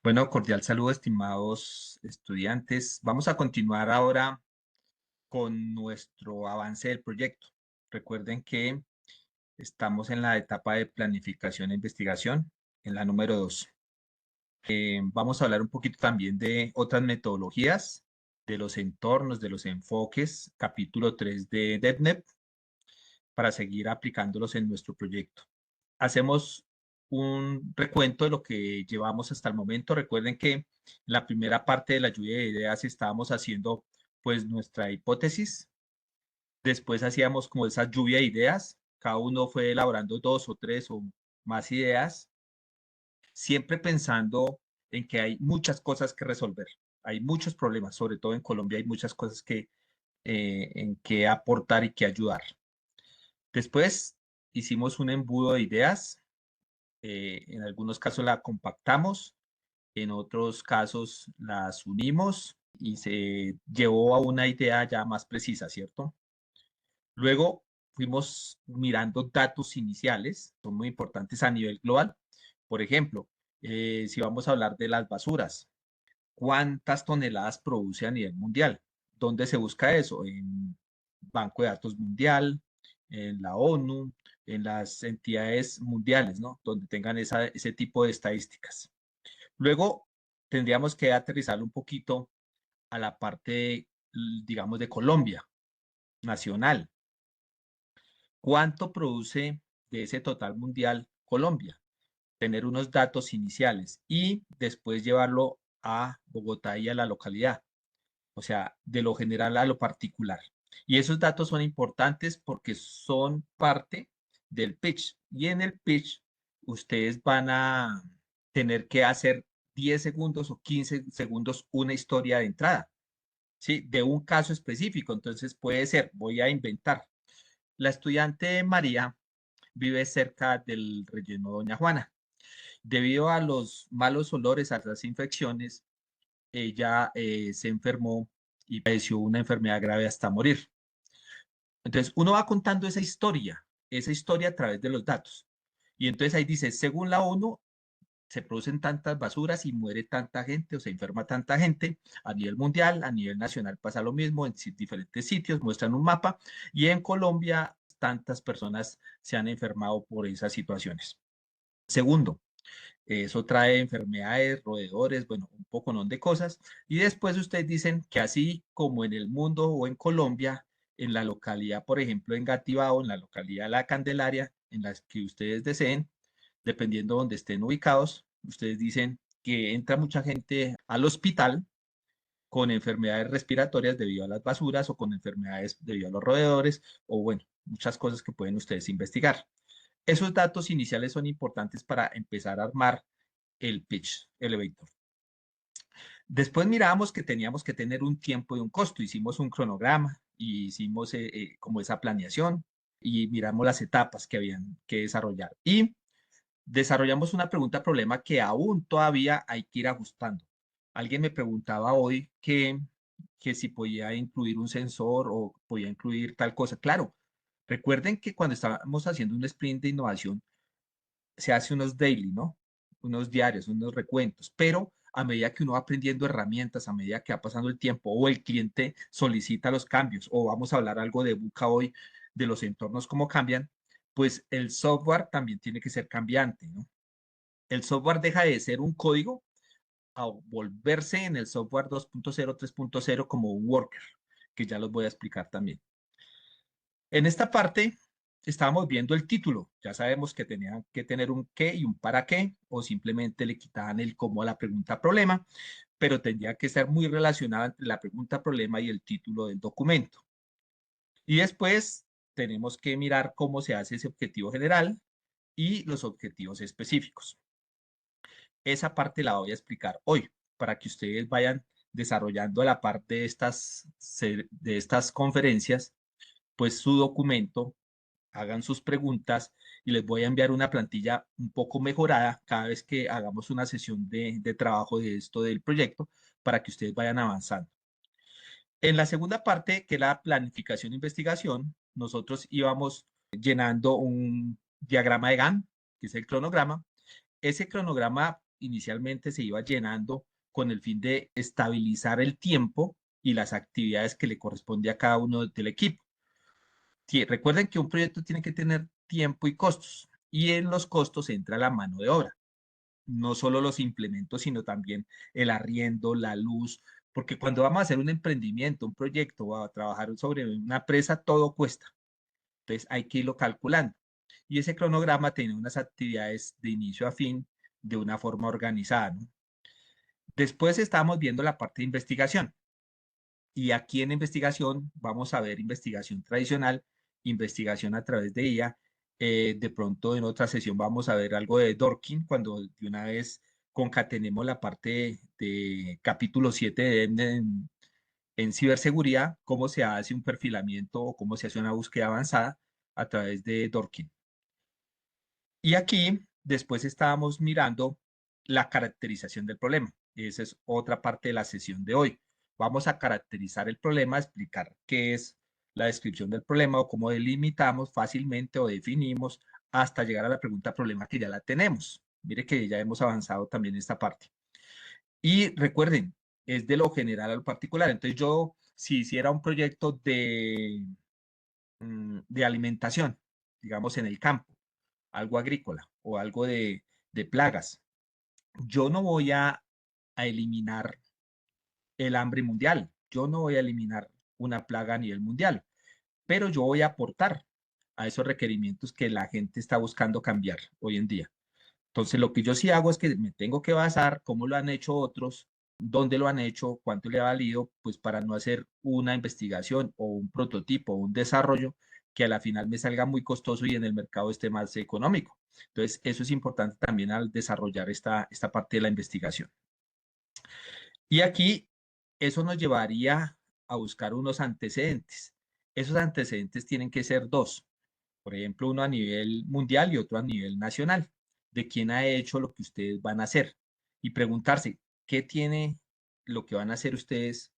Bueno, cordial saludo, estimados estudiantes. Vamos a continuar ahora con nuestro avance del proyecto. Recuerden que estamos en la etapa de planificación e investigación, en la número 2. Vamos a hablar un poquito también de otras metodologías, de los entornos, de los enfoques, capítulo 3 de DevNet, para seguir aplicándolos en nuestro proyecto. Hacemos un recuento de lo que llevamos hasta el momento. Recuerden que en la primera parte de la lluvia de ideas estábamos haciendo pues nuestra hipótesis. Después hacíamos como esa lluvia de ideas. Cada uno fue elaborando dos o tres o más ideas, siempre pensando en que hay muchas cosas que resolver. Hay muchos problemas, sobre todo en Colombia hay muchas cosas en que aportar y que ayudar. Después hicimos un embudo de ideas. En algunos casos la compactamos, en otros casos las unimos y se llevó a una idea ya más precisa, ¿cierto? Luego fuimos mirando datos iniciales, son muy importantes a nivel global. Por ejemplo, si vamos a hablar de las basuras, ¿cuántas toneladas produce a nivel mundial? ¿Dónde se busca eso? En Banco de Datos Mundial, en la ONU, en las entidades mundiales, ¿no? Donde tengan ese tipo de estadísticas. Luego tendríamos que aterrizarlo un poquito a la parte, digamos, de Colombia, nacional. ¿Cuánto produce de ese total mundial Colombia? Tener unos datos iniciales y después llevarlo a Bogotá y a la localidad, o sea, de lo general a lo particular. Y esos datos son importantes porque son parte del pitch. Y en el pitch, ustedes van a tener que hacer 10 segundos o 15 segundos una historia de entrada, ¿sí? De un caso específico. Entonces puede ser, voy a inventar. La estudiante María vive cerca del relleno Doña Juana. Debido a los malos olores, a las infecciones, ella se enfermó y padeció una enfermedad grave hasta morir. Entonces, uno va contando esa historia a través de los datos. Y entonces ahí dice, según la ONU, se producen tantas basuras y muere tanta gente o se enferma tanta gente a nivel mundial, a nivel nacional pasa lo mismo en diferentes sitios, muestran un mapa y en Colombia tantas personas se han enfermado por esas situaciones. Segundo, eso trae enfermedades, roedores, bueno, un poco ¿no? de cosas. Y después ustedes dicen que así como en el mundo o en Colombia, en la localidad, por ejemplo, en Gativao, en la localidad de La Candelaria, en las que ustedes deseen, dependiendo de donde estén ubicados, ustedes dicen que entra mucha gente al hospital con enfermedades respiratorias debido a las basuras o con enfermedades debido a los roedores o bueno, muchas cosas que pueden ustedes investigar. Esos datos iniciales son importantes para empezar a armar el pitch elevator. Después mirábamos que teníamos que tener un tiempo y un costo. Hicimos un cronograma y hicimos como esa planeación y miramos las etapas que habían que desarrollar. Y desarrollamos una pregunta problema que aún todavía hay que ir ajustando. Alguien me preguntaba hoy que si podía incluir un sensor o podía incluir tal cosa. Claro, recuerden que cuando estábamos haciendo un sprint de innovación, se hace unos daily, ¿no? Unos diarios, unos recuentos, pero a medida que uno va aprendiendo herramientas, a medida que va pasando el tiempo o el cliente solicita los cambios o vamos a hablar algo de Buca hoy, de los entornos, cómo cambian, pues el software también tiene que ser cambiante, ¿no? El software deja de ser un código a volverse en el software 2.0, 3.0 como un worker, que ya los voy a explicar también. En esta parte estábamos viendo el título. Ya sabemos que tenían que tener un qué y un para qué, o simplemente le quitaban el cómo a la pregunta problema, pero tendría que estar muy relacionada entre la pregunta problema y el título del documento. Y después tenemos que mirar cómo se hace ese objetivo general y los objetivos específicos. Esa parte la voy a explicar hoy para que ustedes vayan desarrollando la parte de estas conferencias, pues su documento, hagan sus preguntas y les voy a enviar una plantilla un poco mejorada cada vez que hagamos una sesión de trabajo de esto del proyecto para que ustedes vayan avanzando. En la segunda parte, que es la planificación e investigación, nosotros íbamos llenando un diagrama de Gantt, que es el cronograma. Ese cronograma inicialmente se iba llenando con el fin de estabilizar el tiempo y las actividades que le corresponde a cada uno del equipo. Recuerden que un proyecto tiene que tener tiempo y costos, y en los costos entra la mano de obra, no solo los implementos, sino también el arriendo, la luz, porque cuando vamos a hacer un emprendimiento, un proyecto, o a trabajar sobre una empresa, todo cuesta. Entonces hay que irlo calculando. Y ese cronograma tiene unas actividades de inicio a fin de una forma organizada, ¿no? Después estamos viendo la parte de investigación. Y aquí en investigación vamos a ver investigación tradicional, investigación a través de IA. De pronto en otra sesión vamos a ver algo de Dorking, cuando de una vez concatenemos la parte de capítulo 7 en ciberseguridad, cómo se hace un perfilamiento o cómo se hace una búsqueda avanzada a través de Dorking. Y aquí después estábamos mirando la caracterización del problema. Esa es otra parte de la sesión de hoy. Vamos a caracterizar el problema, explicar qué es la descripción del problema o cómo delimitamos fácilmente o definimos hasta llegar a la pregunta problema que ya la tenemos. Mire que ya hemos avanzado también en esta parte. Y recuerden, es de lo general a lo particular. Entonces yo, si hiciera un proyecto de alimentación, digamos en el campo, algo agrícola o algo de plagas, yo no voy a eliminar el hambre mundial, yo no voy a eliminar una plaga a nivel mundial, pero yo voy a aportar a esos requerimientos que la gente está buscando cambiar hoy en día. Entonces, lo que yo sí hago es que me tengo que basar cómo lo han hecho otros, dónde lo han hecho, cuánto le ha valido, pues para no hacer una investigación o un prototipo o un desarrollo que a la final me salga muy costoso y en el mercado esté más económico. Entonces, eso es importante también al desarrollar esta parte de la investigación. Y aquí, eso nos llevaría a buscar unos antecedentes. Esos antecedentes tienen que ser dos. Por ejemplo, uno a nivel mundial y otro a nivel nacional, de quién ha hecho lo que ustedes van a hacer y preguntarse qué tiene lo que van a hacer ustedes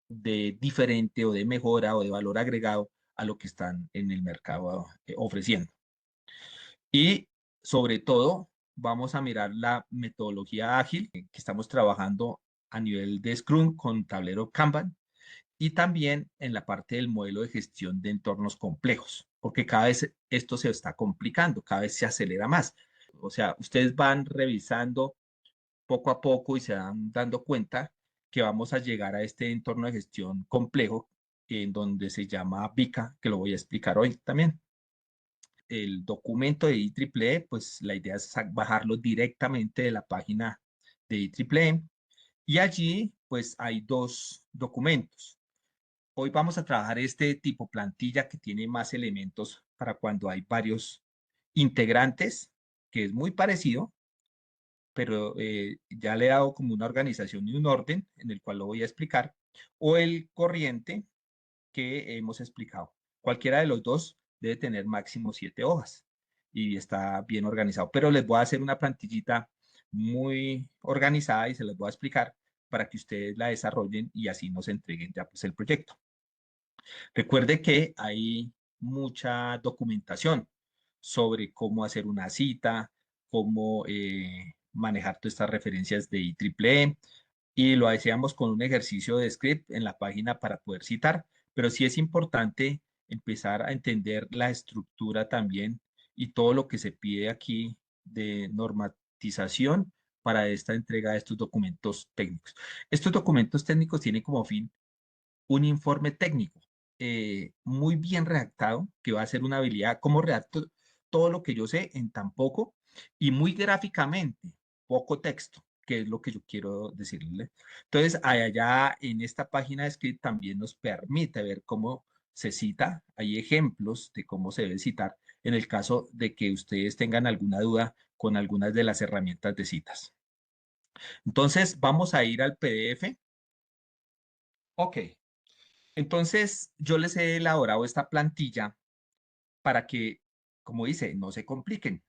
de diferente o de mejora o de valor agregado a lo que están en el mercado ofreciendo. Y sobre todo, vamos a mirar la metodología ágil que estamos trabajando a nivel de Scrum con tablero Kanban y también en la parte del modelo de gestión de entornos complejos, porque cada vez esto se está complicando, cada vez se acelera más. O sea, ustedes van revisando poco a poco y se van dando cuenta que vamos a llegar a este entorno de gestión complejo en donde se llama VICA, que lo voy a explicar hoy también. El documento de IEEE, pues la idea es bajarlo directamente de la página de IEEE y allí pues hay dos documentos. Hoy vamos a trabajar este tipo plantilla que tiene más elementos para cuando hay varios integrantes, que es muy parecido, pero ya le he dado como una organización y un orden en el cual lo voy a explicar, o el corriente que hemos explicado. Cualquiera de los dos debe tener máximo 7 hojas y está bien organizado, pero les voy a hacer una plantillita muy organizada y se las voy a explicar para que ustedes la desarrollen y así nos entreguen ya pues el proyecto. Recuerde que hay mucha documentación sobre cómo hacer una cita, cómo manejar todas estas referencias de IEEE y lo hacíamos con un ejercicio de script en la página para poder citar, pero sí es importante empezar a entender la estructura también y todo lo que se pide aquí de normatización para esta entrega de estos documentos técnicos. Estos documentos técnicos tienen como fin un informe técnico muy bien redactado, que va a ser una habilidad, como redacto todo lo que yo sé en tan poco y muy gráficamente, poco texto, que es lo que yo quiero decirle. Entonces, allá en esta página de script también nos permite ver cómo se cita, hay ejemplos de cómo se debe citar en el caso de que ustedes tengan alguna duda con algunas de las herramientas de citas. Entonces, vamos a ir al PDF. Ok, entonces, yo les he elaborado esta plantilla para que, como dice, no se compliquen.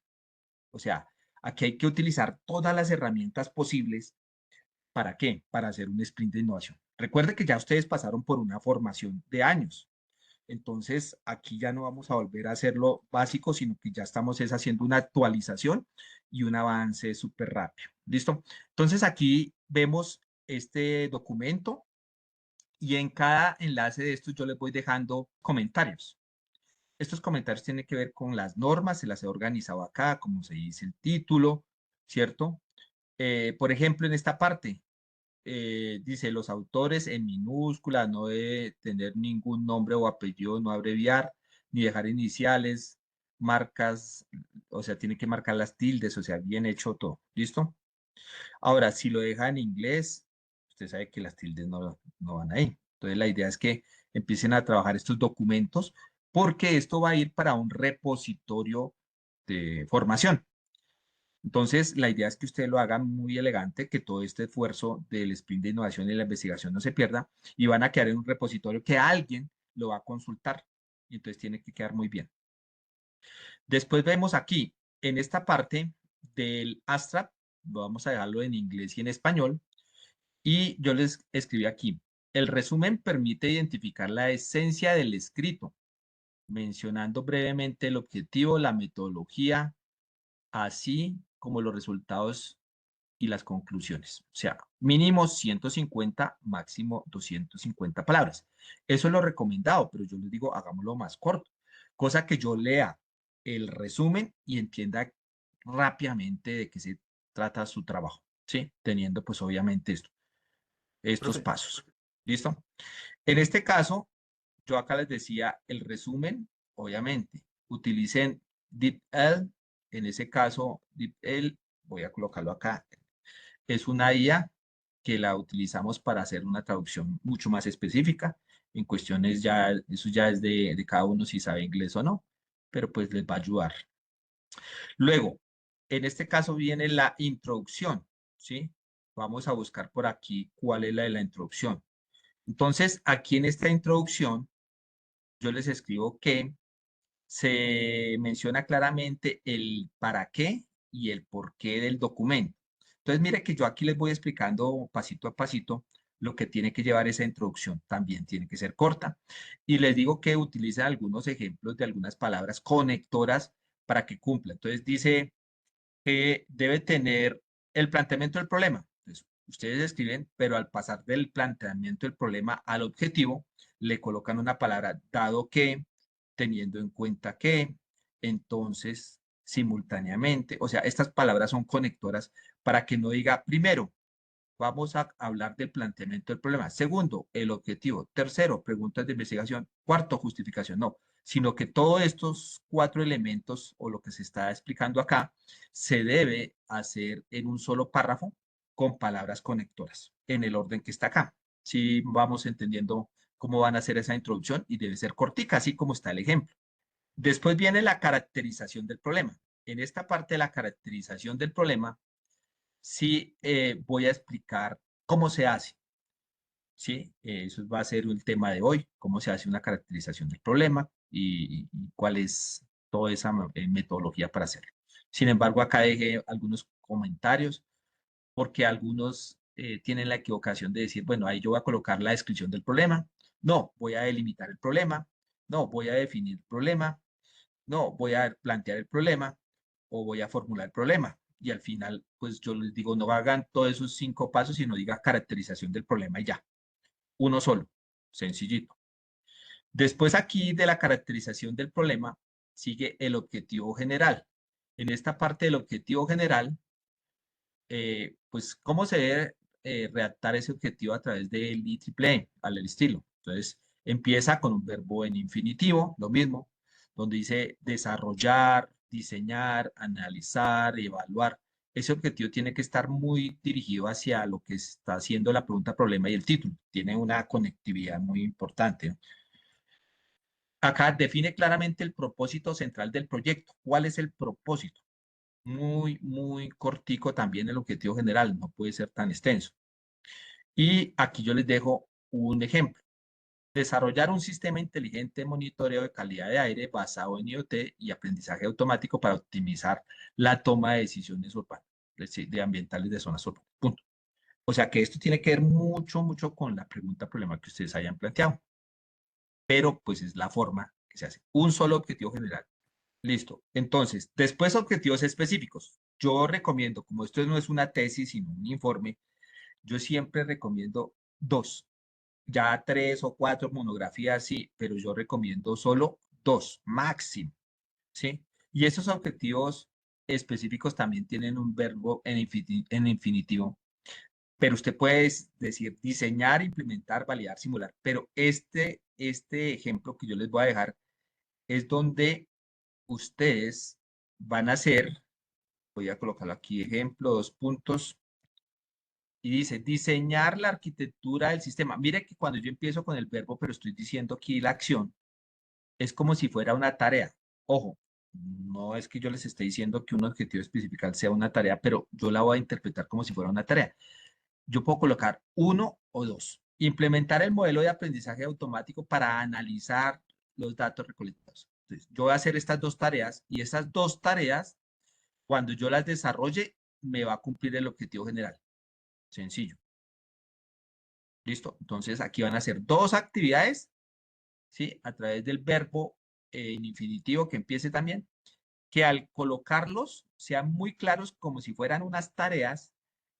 O sea, aquí hay que utilizar todas las herramientas posibles. ¿Para qué? Para hacer un sprint de innovación. Recuerde que ya ustedes pasaron por una formación de años. Entonces, aquí ya no vamos a volver a hacerlo básico, sino que ya estamos es haciendo una actualización y un avance súper rápido. ¿Listo? Entonces aquí vemos este documento y en cada enlace de estos yo les voy dejando comentarios. Estos comentarios tienen que ver con las normas, se las he organizado acá, como se dice el título, ¿cierto? Por ejemplo, en esta parte, dice los autores en minúsculas, no debe tener ningún nombre o apellido, no abreviar, ni dejar iniciales, marcas, o sea, tiene que marcar las tildes, o sea, bien hecho todo, ¿listo? Ahora, si lo deja en inglés, usted sabe que las tildes no van ahí. Entonces, la idea es que empiecen a trabajar estos documentos porque esto va a ir para un repositorio de formación. Entonces, la idea es que usted lo haga muy elegante, que todo este esfuerzo del sprint de innovación y la investigación no se pierda y van a quedar en un repositorio que alguien lo va a consultar. Y entonces tiene que quedar muy bien. Después vemos aquí, en esta parte del Astra, vamos a dejarlo en inglés y en español, y yo les escribí aquí, el resumen permite identificar la esencia del escrito, mencionando brevemente el objetivo, la metodología, así como los resultados y las conclusiones. O sea, mínimo 150, máximo 250 palabras. Eso es lo recomendado, pero yo les digo, hagámoslo más corto. Cosa que yo lea el resumen y entienda rápidamente de qué se trata su trabajo, ¿sí? Teniendo pues obviamente estos Profe, pasos. ¿Listo? En este caso, yo acá les decía el resumen, obviamente, utilicen DeepL, en ese caso DeepL, voy a colocarlo acá, es una IA que la utilizamos para hacer una traducción mucho más específica. En cuestiones ya, eso ya es de cada uno si sabe inglés o no, pero pues les va a ayudar. Luego, en este caso viene la introducción, ¿sí? Vamos a buscar por aquí cuál es la de la introducción. Entonces, aquí en esta introducción, yo les escribo que se menciona claramente el para qué y el por qué del documento. Entonces, mire que yo aquí les voy explicando pasito a pasito lo que tiene que llevar esa introducción. También tiene que ser corta. Y les digo que utilicen algunos ejemplos de algunas palabras conectoras para que cumpla. Entonces, dice que debe tener el planteamiento del problema. Entonces, ustedes escriben, pero al pasar del planteamiento del problema al objetivo, le colocan una palabra dado que, teniendo en cuenta que, entonces, simultáneamente, o sea, estas palabras son conectoras para que no diga primero, vamos a hablar del planteamiento del problema. Segundo, el objetivo. Tercero, preguntas de investigación. Cuarto, justificación. No, sino que todos estos cuatro elementos o lo que se está explicando acá se debe hacer en un solo párrafo con palabras conectoras en el orden que está acá. Si vamos entendiendo cómo van a hacer esa introducción y debe ser cortica, así como está el ejemplo. Después viene la caracterización del problema. En esta parte de la caracterización del problema, sí voy a explicar cómo se hace, ¿sí? Eso va a ser el tema de hoy, cómo se hace una caracterización del problema y cuál es toda esa metodología para hacerlo. Sin embargo, acá dejé algunos comentarios porque algunos tienen la equivocación de decir, bueno, ahí yo voy a colocar la descripción del problema. No, voy a delimitar el problema. No, voy a definir el problema. No, voy a plantear el problema o voy a formular el problema. Y al final, pues yo les digo, no hagan todos esos 5 pasos, sino diga caracterización del problema y ya. Uno solo, sencillito. Después aquí de la caracterización del problema, sigue el objetivo general. En esta parte del objetivo general, pues cómo se debe redactar ese objetivo a través del IEEE, al estilo. Entonces, empieza con un verbo en infinitivo, lo mismo, donde dice desarrollar, diseñar, analizar, evaluar. Ese objetivo tiene que estar muy dirigido hacia lo que está haciendo la pregunta, problema y el título. Tiene una conectividad muy importante, ¿no? Acá define claramente el propósito central del proyecto. ¿Cuál es el propósito? Muy cortico también el objetivo general, no puede ser tan extenso. Y aquí yo les dejo un ejemplo. Desarrollar un sistema inteligente de monitoreo de calidad de aire basado en IoT y aprendizaje automático para optimizar la toma de decisiones urbanas, de ambientales de zonas urbanas. Punto. O sea que esto tiene que ver mucho con la pregunta problema que ustedes hayan planteado, pero pues es la forma que se hace. Un solo objetivo general. Listo. Entonces, después objetivos específicos. yo recomiendo, como esto no es una tesis, sino un informe, yo siempre recomiendo dos, ya tres o cuatro monografías, sí, pero yo recomiendo solo dos, máximo, ¿sí? Y esos objetivos específicos también tienen un verbo en infinitivo, pero usted puede decir diseñar, implementar, validar, simular, pero este ejemplo que yo les voy a dejar es donde ustedes van a hacer, voy a colocarlo aquí, ejemplo, dos puntos, y dice diseñar la arquitectura del sistema. Mire que cuando yo empiezo con el verbo, pero estoy diciendo aquí la acción, es como si fuera una tarea. Ojo, no es que yo les esté diciendo que un objetivo especial sea una tarea, pero yo la voy a interpretar como si fuera una tarea. Yo puedo colocar uno o dos. Implementar el modelo de aprendizaje automático para analizar los datos recolectados. Entonces, yo voy a hacer estas dos tareas y esas dos tareas, cuando yo las desarrolle, me va a cumplir el objetivo general. Sencillo. ¿Listo? Entonces, aquí van a ser dos actividades, ¿sí? A través del verbo en infinitivo que empiece también, que al colocarlos sean muy claros como si fueran unas tareas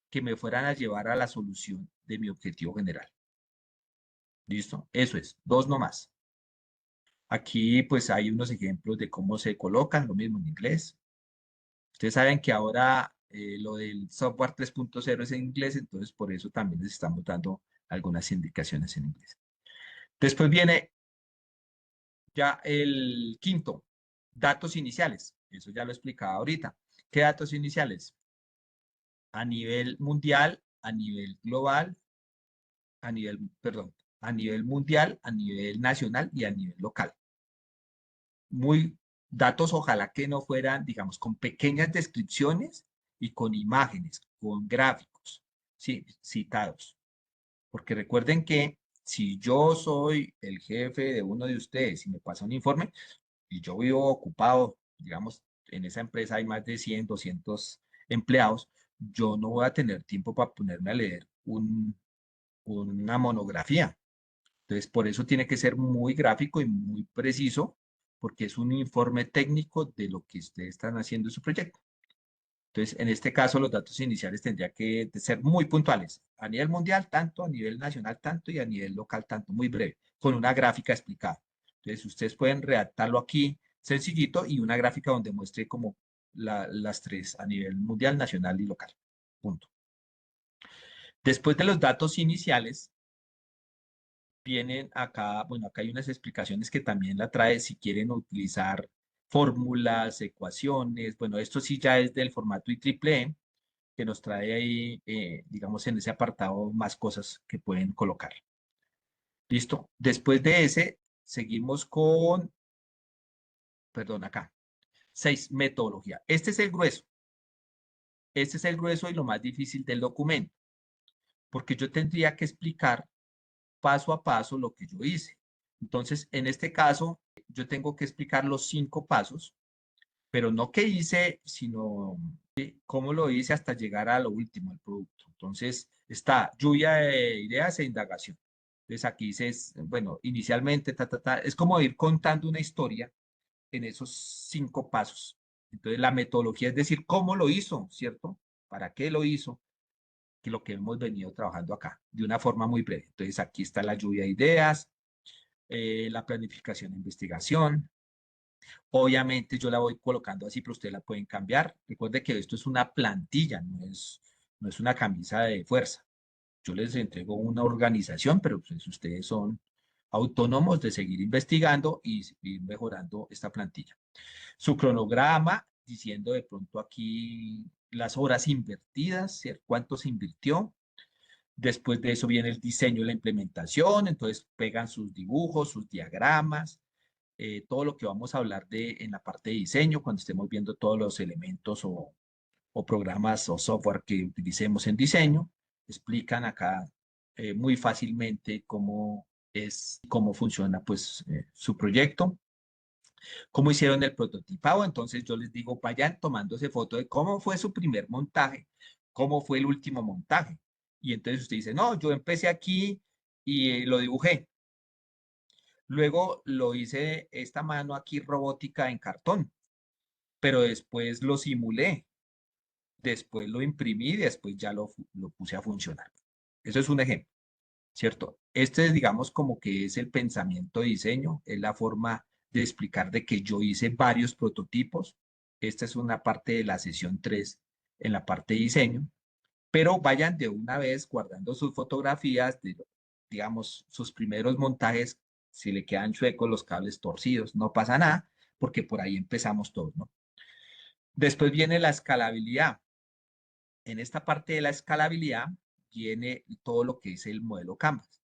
que me fueran a llevar a la solución de mi objetivo general. ¿Listo? Eso es, dos nomás. Aquí pues hay unos ejemplos de cómo se colocan, lo mismo en inglés. Ustedes saben que ahora lo del software 3.0 es en inglés, entonces por eso también les estamos dando algunas indicaciones en inglés. Después viene ya el quinto, datos iniciales. Eso ya lo explicaba ahorita. ¿Qué datos iniciales? A nivel mundial, a nivel global, a nivel, perdón, a nivel mundial, a nivel nacional y a nivel local. Muy datos, ojalá que no fueran, digamos, con pequeñas descripciones y con imágenes, con gráficos, ¿sí? Citados. Porque recuerden que si yo soy el jefe de uno de ustedes y me pasa un informe y yo vivo ocupado, digamos, en esa empresa hay más de 100, 200 empleados, yo no voy a tener tiempo para ponerme a leer una monografía. Entonces, por eso tiene que ser muy gráfico y muy preciso, porque es un informe técnico de lo que ustedes están haciendo en su proyecto. Entonces, en este caso, los datos iniciales tendrían que ser muy puntuales. A nivel mundial, tanto, a nivel nacional, tanto, y a nivel local, tanto, muy breve, con una gráfica explicada. Entonces, ustedes pueden redactarlo aquí sencillito y una gráfica donde muestre como las tres, a nivel mundial, nacional y local. Punto. Después de los datos iniciales, vienen acá, bueno, acá hay unas explicaciones que también la trae si quieren utilizar fórmulas, ecuaciones, bueno, esto sí ya es del formato IEEE, que nos trae ahí, digamos, en ese apartado más cosas que pueden colocar. ¿Listo? Después de ese, seguimos con, perdón, acá, 6, metodología. Este es el grueso. Este es el grueso y lo más difícil del documento, porque yo tendría que explicar paso a paso lo que yo hice. Entonces, en este caso, yo tengo que explicar los 5 pasos, pero no qué hice, sino cómo lo hice hasta llegar a lo último, al producto. Entonces, está lluvia de ideas e indagación. Entonces, aquí dices, bueno, inicialmente, es como ir contando una historia en esos 5 pasos. Entonces, la metodología es decir, cómo lo hizo, ¿cierto? ¿Para qué lo hizo? Que lo que hemos venido trabajando acá, de una forma muy breve. Entonces, aquí está la lluvia de ideas, la planificación e investigación. Obviamente yo la voy colocando así, pero ustedes la pueden cambiar. Recuerde que esto es una plantilla, no es una camisa de fuerza. Yo les entrego una organización, pero pues ustedes son autónomos de seguir investigando y ir mejorando esta plantilla. Su cronograma, diciendo de pronto aquí las horas invertidas, ¿cierto? ¿Cuánto se invirtió? Después de eso viene el diseño y la implementación, entonces pegan sus dibujos, sus diagramas, todo lo que vamos a hablar en la parte de diseño, cuando estemos viendo todos los elementos o programas o software que utilicemos en diseño, explican acá muy fácilmente cómo funciona pues su proyecto, cómo hicieron el prototipado. Entonces yo les digo, vayan tomándose foto de cómo fue su primer montaje, cómo fue el último montaje. Y entonces usted dice, no, yo empecé aquí y lo dibujé. Luego lo hice esta mano aquí robótica en cartón, pero después lo simulé. después lo imprimí y después ya lo puse a funcionar. Eso es un ejemplo, ¿cierto? Este, digamos, como que es el pensamiento de diseño, es la forma de explicar de que yo hice varios prototipos. Esta es una parte de la sesión 3 en la parte de diseño, pero vayan de una vez guardando sus fotografías, de, digamos, sus primeros montajes, si le quedan chuecos los cables torcidos, no pasa nada, porque por ahí empezamos todos, ¿no? Después viene la escalabilidad. En esta parte de la escalabilidad viene todo lo que es el modelo Canvas,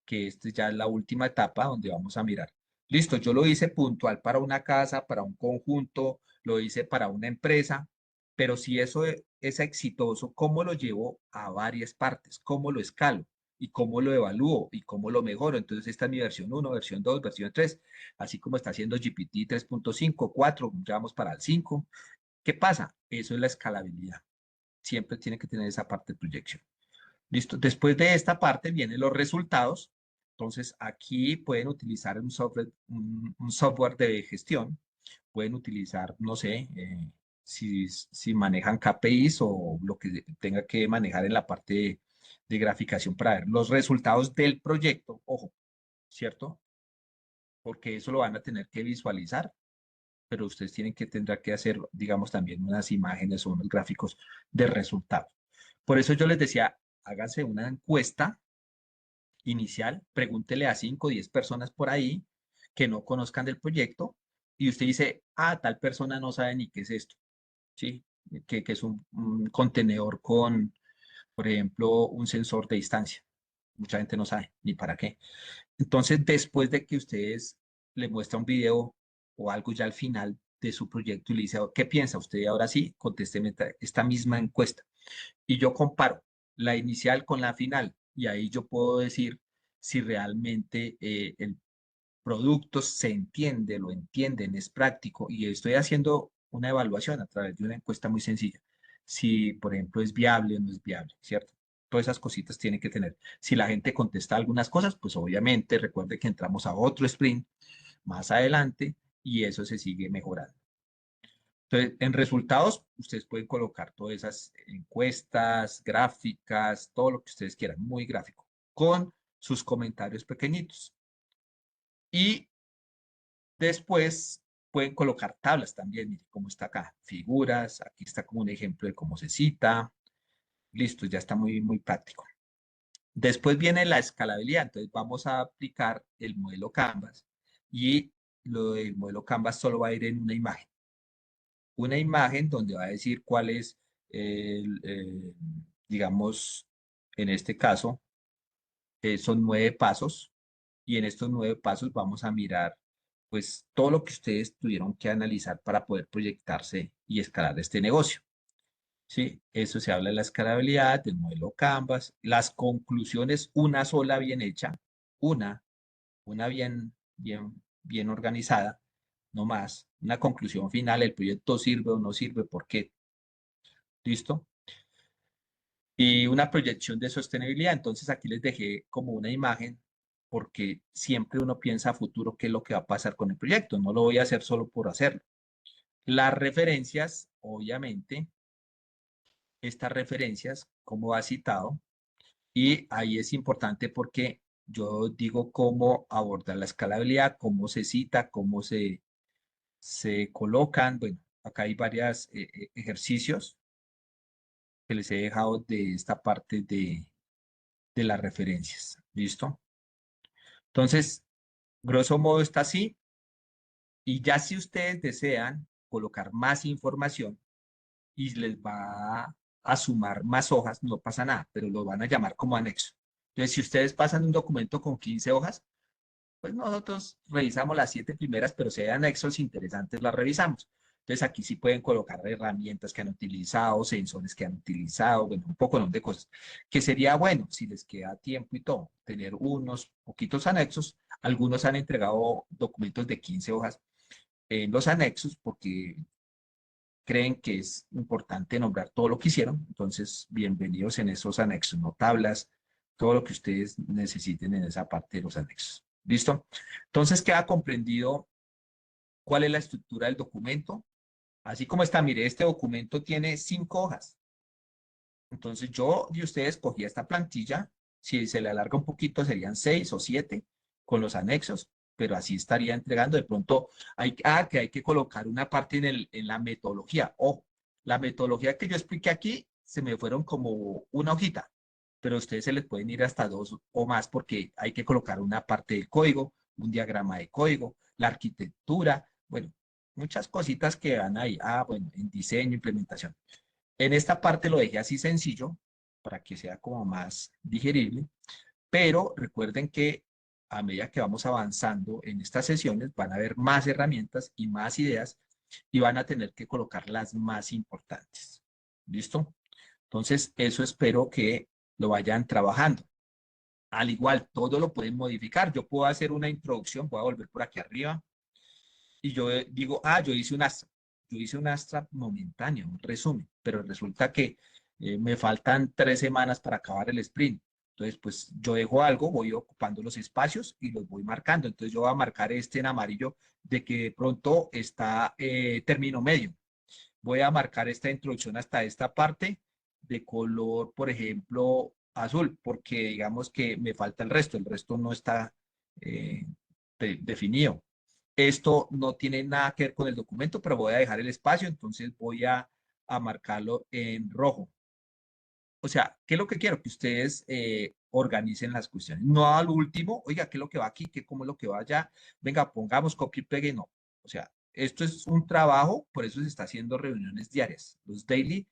que este ya es la última etapa donde vamos a mirar. Listo, yo lo hice puntual para una casa, para un conjunto, lo hice para una empresa, pero si eso es exitoso, ¿cómo lo llevo a varias partes? ¿Cómo lo escalo? ¿Y cómo lo evalúo? ¿Y cómo lo mejoro? Entonces, esta es mi versión 1, versión 2, versión 3, así como está haciendo GPT 3.5, 4, ya vamos para el 5. ¿Qué pasa? Eso es la escalabilidad. Siempre tiene que tener esa parte de proyección. Listo. Después de esta parte vienen los resultados. Entonces, aquí pueden utilizar un software de gestión. Pueden utilizar, no sé, si manejan KPIs o lo que tenga que manejar en la parte de graficación para ver los resultados del proyecto. Ojo, ¿cierto? Porque eso lo van a tener que visualizar, pero ustedes tendrán que hacer, digamos, también unas imágenes o unos gráficos de resultados. Por eso yo les decía, háganse una encuesta inicial, pregúntele a 5 o 10 personas por ahí que no conozcan del proyecto y usted dice, ah, tal persona no sabe ni qué es esto, ¿sí? Que es un contenedor con, por ejemplo, un sensor de distancia. Mucha gente no sabe ni para qué. Entonces, después de que ustedes le muestran un video o algo ya al final de su proyecto y le dice, ¿qué piensa usted? Ahora sí, contésteme esta misma encuesta. Y yo comparo la inicial con la final y ahí yo puedo decir si realmente el producto se entiende, lo entienden, es práctico y estoy haciendo una evaluación a través de una encuesta muy sencilla. Si, por ejemplo, es viable o no es viable, ¿cierto? Todas esas cositas tienen que tener. Si la gente contesta algunas cosas, pues obviamente recuerde que entramos a otro sprint más adelante y eso se sigue mejorando. Entonces, en resultados, ustedes pueden colocar todas esas encuestas, gráficas, todo lo que ustedes quieran, muy gráfico, con sus comentarios pequeñitos. Y después pueden colocar tablas también, mire cómo está acá, figuras, aquí está como un ejemplo de cómo se cita. Listo, ya está muy, muy práctico. Después viene la escalabilidad, entonces vamos a aplicar el modelo Canvas y lo del modelo Canvas solo va a ir en una imagen donde va a decir cuál es, digamos, en este caso, son 9 pasos y en estos 9 pasos vamos a mirar pues todo lo que ustedes tuvieron que analizar para poder proyectarse y escalar este negocio. ¿Sí? Eso se habla de la escalabilidad, del modelo Canvas, las conclusiones, una sola bien hecha, una, una bien organizada, no más, una conclusión final, el proyecto sirve o no sirve, ¿por qué? ¿Listo? Y una proyección de sostenibilidad. Entonces aquí les dejé como una imagen porque siempre uno piensa a futuro qué es lo que va a pasar con el proyecto. No lo voy a hacer solo por hacerlo. Las referencias, obviamente, estas referencias, como ha citado, y ahí es importante porque yo digo cómo abordar la escalabilidad, cómo se cita, cómo se colocan. Bueno, acá hay varios ejercicios que les he dejado de esta parte de las referencias. ¿Listo? Entonces, grosso modo está así. Y ya si ustedes desean colocar más información y les va a sumar más hojas, no pasa nada, pero lo van a llamar como anexo. Entonces, si ustedes pasan un documento con 15 hojas, pues nosotros revisamos las 7 primeras, pero si hay anexos interesantes, las revisamos. Entonces, aquí sí pueden colocar herramientas que han utilizado, sensores que han utilizado, bueno, un poco de cosas. Que sería bueno, si les queda tiempo y todo, tener unos poquitos anexos. Algunos han entregado documentos de 15 hojas en los anexos porque creen que es importante nombrar todo lo que hicieron. Entonces, bienvenidos en esos anexos, no tablas, todo lo que ustedes necesiten en esa parte de los anexos. ¿Listo? Entonces queda comprendido cuál es la estructura del documento. Así como está, mire, este documento tiene 5 hojas. Entonces yo de ustedes cogía esta plantilla, si se le alarga un poquito serían 6 o 7 con los anexos, pero así estaría entregando. De pronto que hay que colocar una parte en la metodología. Ojo, la metodología que yo expliqué aquí se me fueron como una hojita, pero a ustedes se les pueden ir hasta 2 o más porque hay que colocar una parte del código, un diagrama de código, la arquitectura, bueno, muchas cositas que van ahí. Bueno, en diseño, implementación. En esta parte lo dejé así sencillo para que sea como más digerible, pero recuerden que a medida que vamos avanzando en estas sesiones van a haber más herramientas y más ideas y van a tener que colocar las más importantes. ¿Listo? Entonces, eso espero que lo vayan trabajando. Al igual, todo lo pueden modificar. Yo puedo hacer una introducción, voy a volver por aquí arriba y yo digo, yo hice un Astra. Yo hice un Astra momentáneo, un resumen, pero resulta que me faltan 3 semanas para acabar el sprint. Entonces, pues yo dejo algo, voy ocupando los espacios y los voy marcando. Entonces, yo voy a marcar este en amarillo de que de pronto está término medio. Voy a marcar esta introducción hasta esta parte de color, por ejemplo, azul, porque digamos que me falta el resto no está eh, definido. Esto no tiene nada que ver con el documento, pero voy a dejar el espacio, entonces voy a marcarlo en rojo. O sea, ¿qué es lo que quiero? Que ustedes organicen las cuestiones. No al último, oiga, ¿qué es lo que va aquí? ¿Cómo es lo que va allá? Venga, pongamos copy y pegue, no. O sea, esto es un trabajo, por eso se está haciendo reuniones diarias. Los daily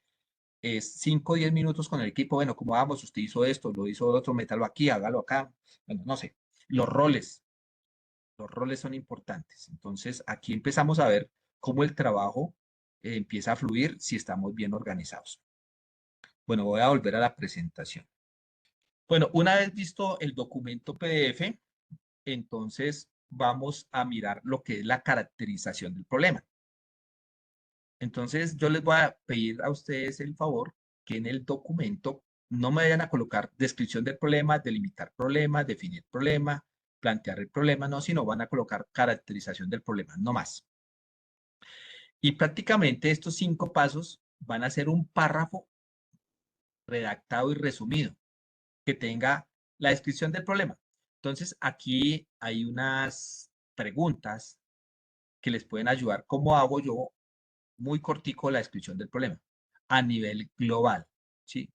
es 5 o 10 minutos con el equipo. Bueno, ¿cómo vamos? Usted hizo esto, lo hizo otro, métalo aquí, hágalo acá. Bueno, no sé. Los roles. Los roles son importantes. Entonces, aquí empezamos a ver cómo el trabajo empieza a fluir si estamos bien organizados. Bueno, voy a volver a la presentación. Bueno, una vez visto el documento PDF, entonces vamos a mirar lo que es la caracterización del problema. Entonces, yo les voy a pedir a ustedes el favor que en el documento no me vayan a colocar descripción del problema, delimitar problema, definir problema, plantear el problema, no, sino van a colocar caracterización del problema, no más. Y prácticamente estos 5 pasos van a ser un párrafo redactado y resumido que tenga la descripción del problema. Entonces, aquí hay unas preguntas que les pueden ayudar. ¿Cómo hago yo muy cortico la descripción del problema? A nivel global, ¿sí?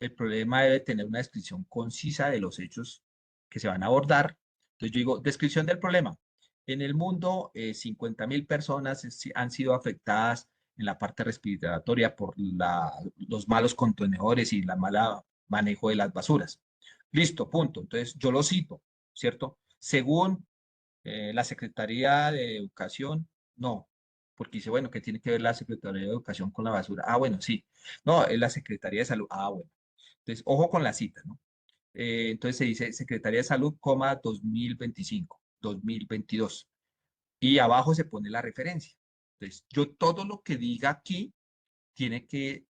El problema debe tener una descripción concisa de los hechos que se van a abordar. Entonces, yo digo, descripción del problema. En el mundo, 50.000 personas han sido afectadas en la parte respiratoria por los malos contenedores y la mala manejo de las basuras. Listo, punto. Entonces, yo lo cito, ¿cierto? Según la Secretaría de Educación, no, porque dice, bueno, ¿qué tiene que ver la Secretaría de Educación con la basura? Bueno, sí. No, es la Secretaría de Salud. Bueno. Entonces, ojo con la cita, ¿no? Entonces se dice Secretaría de Salud, 2025, 2022. Y abajo se pone la referencia. Entonces, yo todo lo que diga aquí tiene que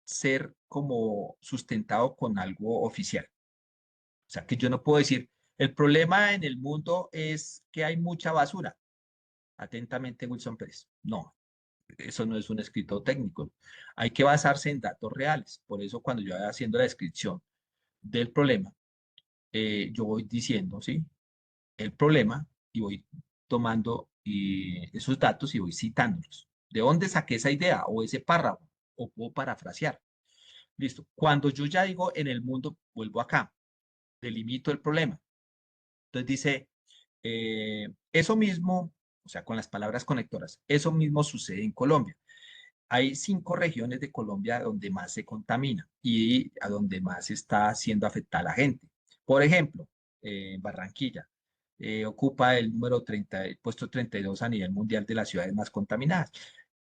ser como sustentado con algo oficial. O sea, que yo no puedo decir, el problema en el mundo es que hay mucha basura. Atentamente, Wilson Pérez. No, eso no es un escrito técnico. Hay que basarse en datos reales. Por eso cuando yo voy haciendo la descripción del problema, yo voy diciendo, ¿sí? El problema y voy tomando esos datos y voy citándolos. ¿De dónde saqué esa idea o ese párrafo? O puedo parafrasear. Listo. Cuando yo ya digo en el mundo, vuelvo acá, delimito el problema. Entonces dice, eso mismo, o sea, con las palabras conectoras, eso mismo sucede en Colombia. Hay 5 regiones de Colombia donde más se contamina y a donde más está siendo afectada la gente. Por ejemplo, Barranquilla ocupa el número 30, el puesto 32 a nivel mundial de las ciudades más contaminadas.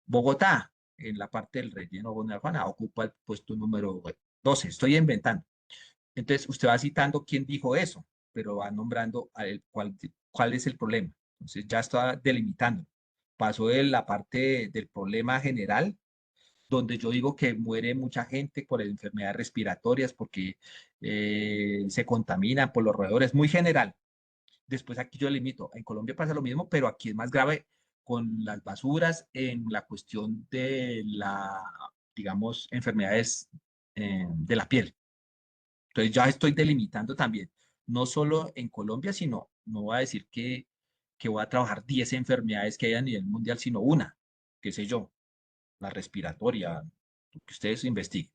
Bogotá, en la parte del relleno Bonalfana, ocupa el puesto número 12. Estoy inventando. Entonces, usted va citando quién dijo eso, pero va nombrando cuál es el problema. Entonces, ya está delimitando. Pasó de la parte del problema general donde yo digo que muere mucha gente por enfermedades respiratorias, porque se contaminan por los roedores, muy general. Después aquí yo limito, en Colombia pasa lo mismo, pero aquí es más grave con las basuras en la cuestión de la, digamos, enfermedades de la piel. Entonces ya estoy delimitando también, no solo en Colombia, sino, no voy a decir que voy a trabajar 10 enfermedades que hay a nivel mundial, sino una, qué sé yo, la respiratoria, lo que ustedes investiguen.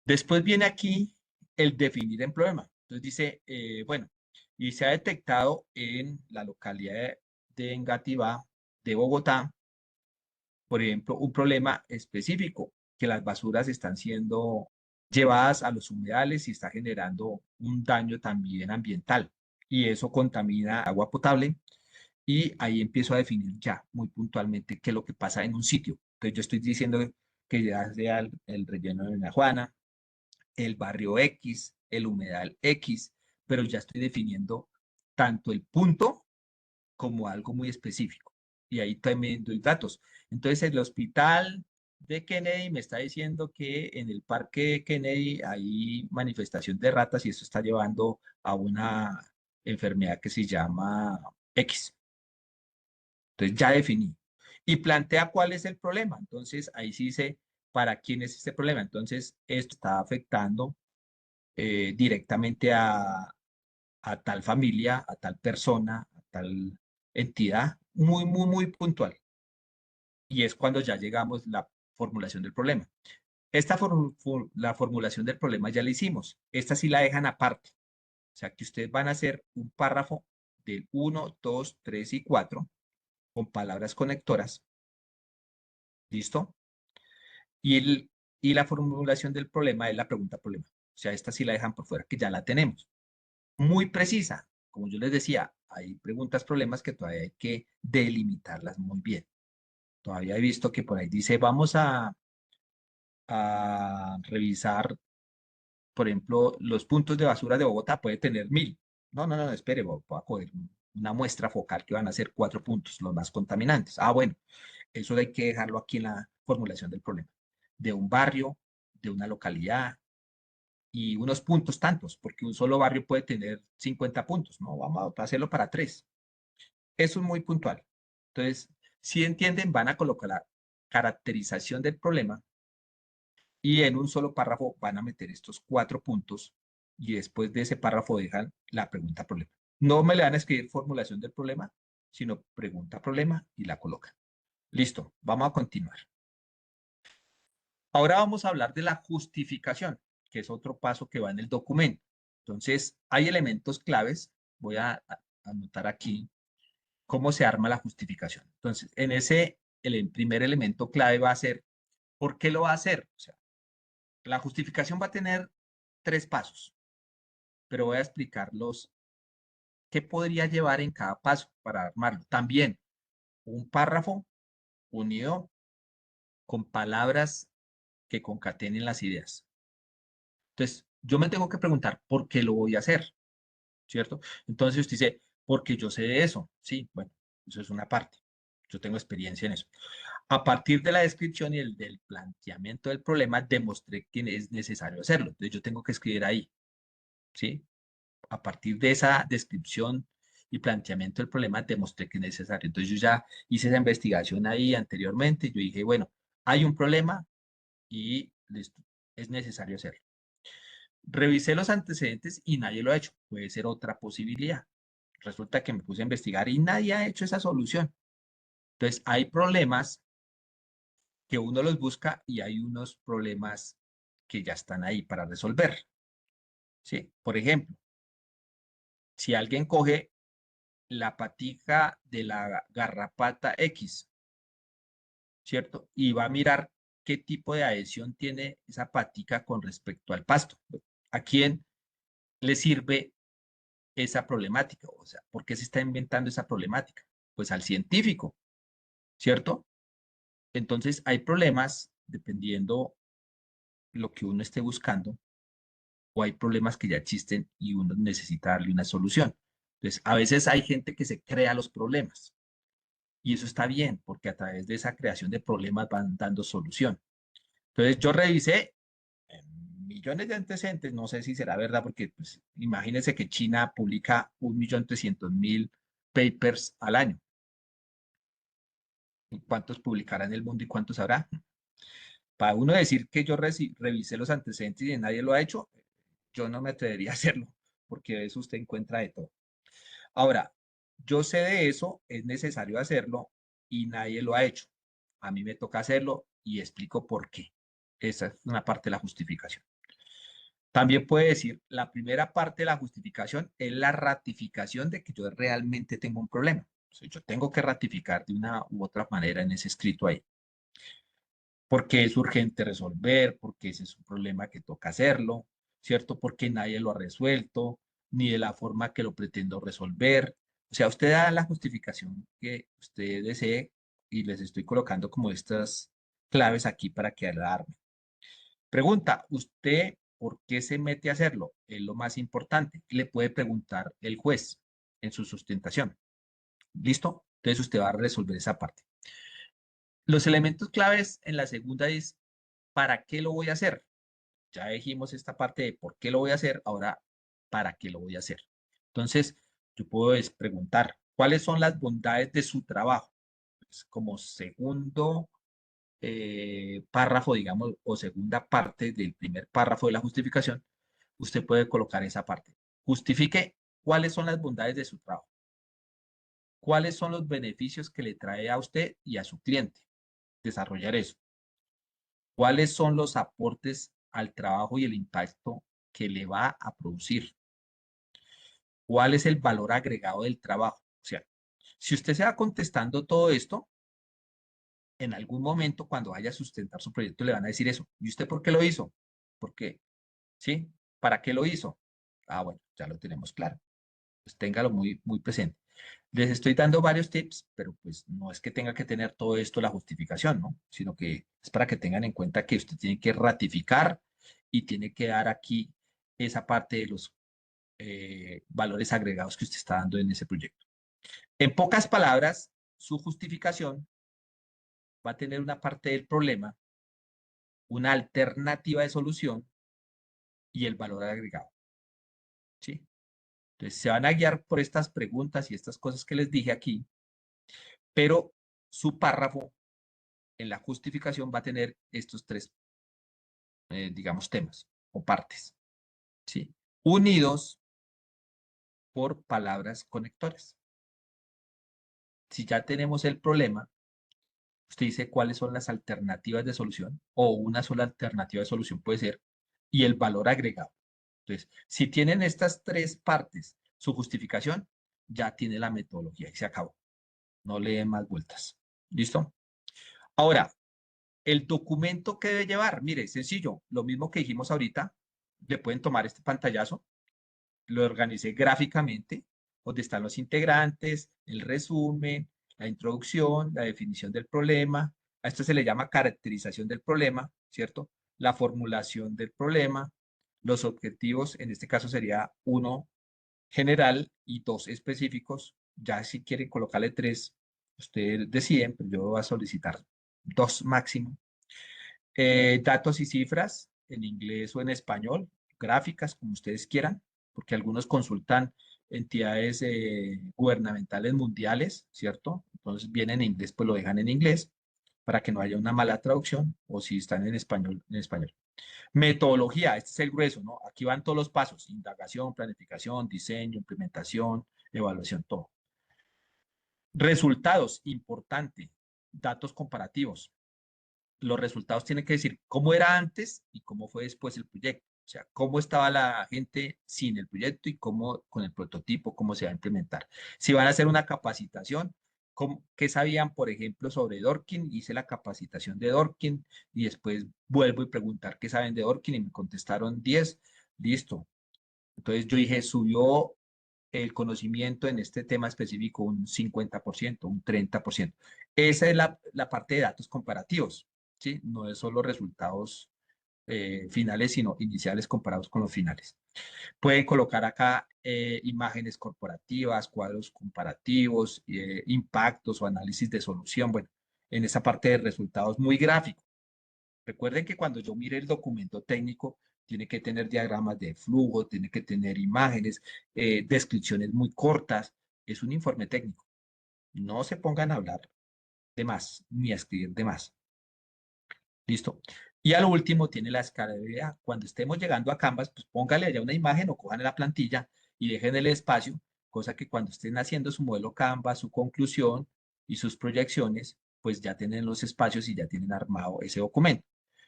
Después viene aquí el definir el problema. Entonces dice, bueno, y se ha detectado en la localidad de Engativá, de Bogotá, por ejemplo, un problema específico, que las basuras están siendo llevadas a los humedales y está generando un daño también ambiental. Y eso contamina agua potable y ahí empiezo a definir ya muy puntualmente qué es lo que pasa en un sitio. Entonces yo estoy diciendo que ya sea el relleno de una Juana, el barrio X, el humedal X, pero ya estoy definiendo tanto el punto como algo muy específico. Y ahí también doy datos. Entonces, el hospital de Kennedy me está diciendo que en el parque de Kennedy hay manifestación de ratas y eso está llevando a una enfermedad que se llama X. Entonces, ya definí. Y plantea cuál es el problema. Entonces, ahí sí dice para quién es este problema. Entonces, esto está afectando directamente a tal familia, a tal persona, a tal entidad, muy, muy, muy puntual. Y es cuando ya llegamos a la formulación del problema. La formulación del problema ya la hicimos. Esta sí la dejan aparte. O sea, que ustedes van a hacer un párrafo del 1, 2, 3 y 4 con palabras conectoras. ¿Listo? Y, y la formulación del problema es la pregunta problema. O sea, esta sí la dejan por fuera, que ya la tenemos. Muy precisa. Como yo les decía, hay preguntas, problemas que todavía hay que delimitarlas muy bien. Todavía he visto que por ahí dice, vamos a revisar, por ejemplo, los puntos de basura de Bogotá, puede tener 1000. No, no, no, espere, voy a coger una muestra focal que van a ser 4 puntos, los más contaminantes. Ah, bueno, eso hay que dejarlo aquí en la formulación del problema. De un barrio, de una localidad, y unos puntos tantos, porque un solo barrio puede tener 50 puntos, ¿no? Vamos a hacerlo para 3. Eso es muy puntual. Entonces, si entienden, van a colocar la caracterización del problema y en un solo párrafo van a meter estos 4 puntos y después de ese párrafo dejan la pregunta problema. No me le van a escribir formulación del problema, sino pregunta problema y la colocan. Listo, vamos a continuar. Ahora vamos a hablar de la justificación, que es otro paso que va en el documento. Entonces, hay elementos claves. Voy a anotar aquí cómo se arma la justificación. Entonces, en ese, el primer elemento clave va a ser, ¿por qué lo va a hacer? O sea, la justificación va a tener 3 pasos, pero voy a explicarlos qué podría llevar en cada paso para armarlo. También un párrafo unido con palabras que concatenen las ideas. Entonces, yo me tengo que preguntar, ¿por qué lo voy a hacer? ¿Cierto? Entonces usted dice, porque yo sé de eso. Sí, bueno, eso es una parte. Yo tengo experiencia en eso. A partir de la descripción y del planteamiento del problema, demostré que es necesario hacerlo. Entonces yo tengo que escribir ahí, ¿sí? A partir de esa descripción y planteamiento del problema, demostré que es necesario. Entonces yo ya hice esa investigación ahí anteriormente. Yo dije, bueno, hay un problema y listo, es necesario hacerlo. Revisé los antecedentes y nadie lo ha hecho. Puede ser otra posibilidad. Resulta que me puse a investigar y nadie ha hecho esa solución. Entonces, hay problemas que uno los busca y hay unos problemas que ya están ahí para resolver. ¿Sí? Por ejemplo, si alguien coge la patica de la garrapata X, ¿cierto? Y va a mirar qué tipo de adhesión tiene esa patica con respecto al pasto. ¿A quién le sirve esa problemática? O sea, ¿por qué se está inventando esa problemática? Pues al científico, ¿cierto? Entonces, hay problemas dependiendo lo que uno esté buscando, o hay problemas que ya existen y uno necesita darle una solución. Entonces, a veces hay gente que se crea los problemas y eso está bien porque a través de esa creación de problemas van dando solución. Entonces, yo revisé millones de antecedentes, no sé si será verdad porque pues, imagínense que China publica 1.300.000 papers al año. ¿Cuántos publicará en el mundo y cuántos habrá? Para uno decir que yo revisé los antecedentes y nadie lo ha hecho, yo no me atrevería a hacerlo, porque de eso usted encuentra de todo. Ahora, yo sé de eso, es necesario hacerlo y nadie lo ha hecho. A mí me toca hacerlo y explico por qué. Esa es una parte de la justificación. También puede decir, la primera parte de la justificación es la ratificación de que yo realmente tengo un problema. O sea, yo tengo que ratificar de una u otra manera en ese escrito ahí. Porque es urgente resolver, porque ese es un problema que toca hacerlo, ¿cierto? Porque nadie lo ha resuelto, ni de la forma que lo pretendo resolver. O sea, usted da la justificación que usted desee y les estoy colocando como estas claves aquí para que alarme. Pregunta, ¿usted por qué se mete a hacerlo? Es lo más importante. Le puede preguntar el juez en su sustentación. ¿Listo? Entonces usted va a resolver esa parte. Los elementos claves en la segunda es, ¿para qué lo voy a hacer? Ya dijimos esta parte de por qué lo voy a hacer, ahora, ¿para qué lo voy a hacer? Entonces, yo puedo preguntar, ¿cuáles son las bondades de su trabajo? Pues, como segundo párrafo, digamos, o segunda parte del primer párrafo de la justificación, usted puede colocar esa parte. Justifique cuáles son las bondades de su trabajo, cuáles son los beneficios que le trae a usted y a su cliente. Desarrollar eso. ¿Cuáles son los aportes al trabajo y el impacto que le va a producir? ¿Cuál es el valor agregado del trabajo? O sea, si usted se va contestando todo esto, en algún momento cuando vaya a sustentar su proyecto le van a decir eso. ¿Y usted por qué lo hizo? ¿Por qué? ¿Sí? ¿Para qué lo hizo? Ah, bueno, ya lo tenemos claro. Pues téngalo muy, muy presente. Les estoy dando varios tips, pero pues no es que tenga que tener todo esto la justificación, ¿no? Sino que es para que tengan en cuenta que usted tiene que ratificar y tiene que dar aquí esa parte de los valores agregados que usted está dando en ese proyecto. En pocas palabras, su justificación va a tener una parte del problema, una alternativa de solución y el valor agregado, ¿sí? Entonces, se van a guiar por estas preguntas y estas cosas que les dije aquí, pero su párrafo en la justificación va a tener estos tres, digamos, temas o partes, ¿sí? Unidos por palabras conectores. Si ya tenemos el problema, usted dice cuáles son las alternativas de solución o una sola alternativa de solución puede ser y el valor agregado. Entonces, si tienen estas tres partes, su justificación ya tiene la metodología y se acabó. No le den más vueltas. ¿Listo? Ahora, el documento que debe llevar, mire, sencillo, lo mismo que dijimos ahorita, le pueden tomar este pantallazo, lo organicé gráficamente, donde están los integrantes, el resumen, la introducción, la definición del problema. A esto se le llama caracterización del problema, ¿cierto? La formulación del problema, los objetivos, en este caso sería uno general y dos específicos. Ya si quieren colocarle tres, ustedes deciden, pero yo voy a solicitar dos máximo. Datos y cifras en inglés o en español, gráficas, como ustedes quieran, porque algunos consultan entidades gubernamentales mundiales, ¿cierto? Entonces vienen en inglés, pues lo dejan en inglés para que no haya una mala traducción o si están en español, en español. Metodología, este es el grueso, ¿no? Aquí van todos los pasos, indagación, planificación, diseño, implementación, evaluación, todo. Resultados, importante, datos comparativos. Los resultados tienen que decir cómo era antes y cómo fue después el proyecto. O sea, cómo estaba la gente sin el proyecto y cómo con el prototipo, cómo se va a implementar. Si van a hacer una capacitación, ¿qué sabían, por ejemplo, sobre Dorkin? Hice la capacitación de Dorkin y después vuelvo y preguntar qué saben de Dorkin y me contestaron 10. Listo. Entonces yo dije, subió el conocimiento en este tema específico un 50%, un 30%. Esa es la parte de datos comparativos, ¿sí? No es solo resultados finales, sino iniciales comparados con los finales. Pueden colocar acá imágenes corporativas, cuadros comparativos, impactos o análisis de solución. Bueno, en esa parte de resultados muy gráfico. Recuerden que cuando yo mire el documento técnico, tiene que tener diagramas de flujo, tiene que tener imágenes, descripciones muy cortas. Es un informe técnico. No se pongan a hablar de más, ni a escribir de más. ¿Listo? Y a lo último tiene la escalabilidad. Cuando estemos llegando a Canvas, pues póngale allá una imagen o cojan la plantilla y dejen el espacio, cosa que cuando estén haciendo su modelo Canvas, su conclusión y sus proyecciones, pues ya tienen los espacios y ya tienen armado ese documento.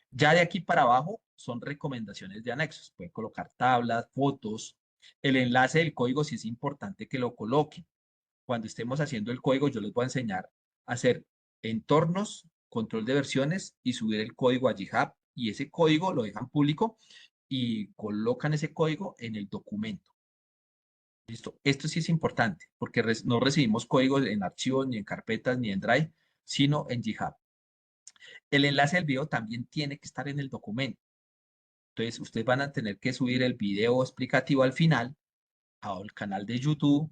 Ya de aquí para abajo son recomendaciones de anexos. Pueden colocar tablas, fotos. El enlace del código sí es importante que lo coloquen. Cuando estemos haciendo el código, yo les voy a enseñar a hacer entornos, control de versiones y subir el código a GitHub. Y ese código lo dejan público y colocan ese código en el documento. ¿Listo? Esto sí es importante porque no recibimos códigos en archivos, ni en carpetas, ni en Drive, sino en GitHub. El enlace del video también tiene que estar en el documento. Entonces, ustedes van a tener que subir el video explicativo al final al canal de YouTube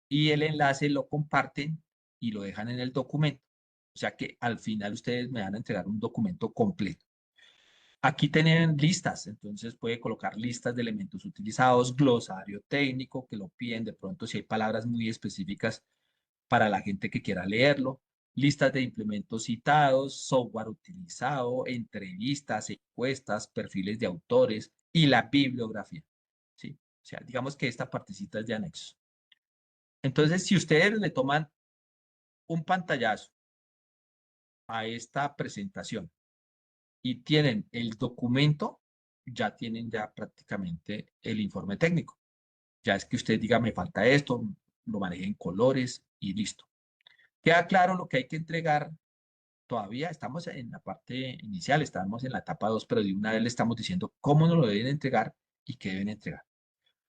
y el enlace lo comparten y lo dejan en el documento. O sea que al final ustedes me van a entregar un documento completo. Aquí tienen listas, entonces puede colocar listas de elementos utilizados, glosario técnico, que lo piden de pronto si hay palabras muy específicas para la gente que quiera leerlo, listas de implementos citados, software utilizado, entrevistas, encuestas, perfiles de autores y la bibliografía. ¿Sí? O sea, digamos que esta partecita es de anexo. Entonces, si ustedes le toman un pantallazo a esta presentación y tienen el documento, ya tienen ya prácticamente el informe técnico. Ya es que usted diga, me falta esto, lo maneje en colores y listo. Queda claro lo que hay que entregar. Todavía estamos en la parte inicial, estamos en la etapa 2, pero de una vez le estamos diciendo cómo nos lo deben entregar y qué deben entregar.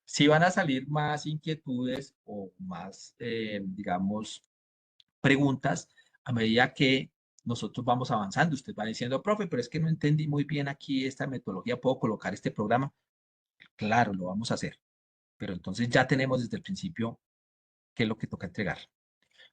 Si van a salir más inquietudes o más, digamos, preguntas a medida que nosotros vamos avanzando. Usted va diciendo, profe, pero es que no entendí muy bien aquí esta metodología, ¿puedo colocar este programa? Claro, lo vamos a hacer, pero entonces ya tenemos desde el principio qué es lo que toca entregar.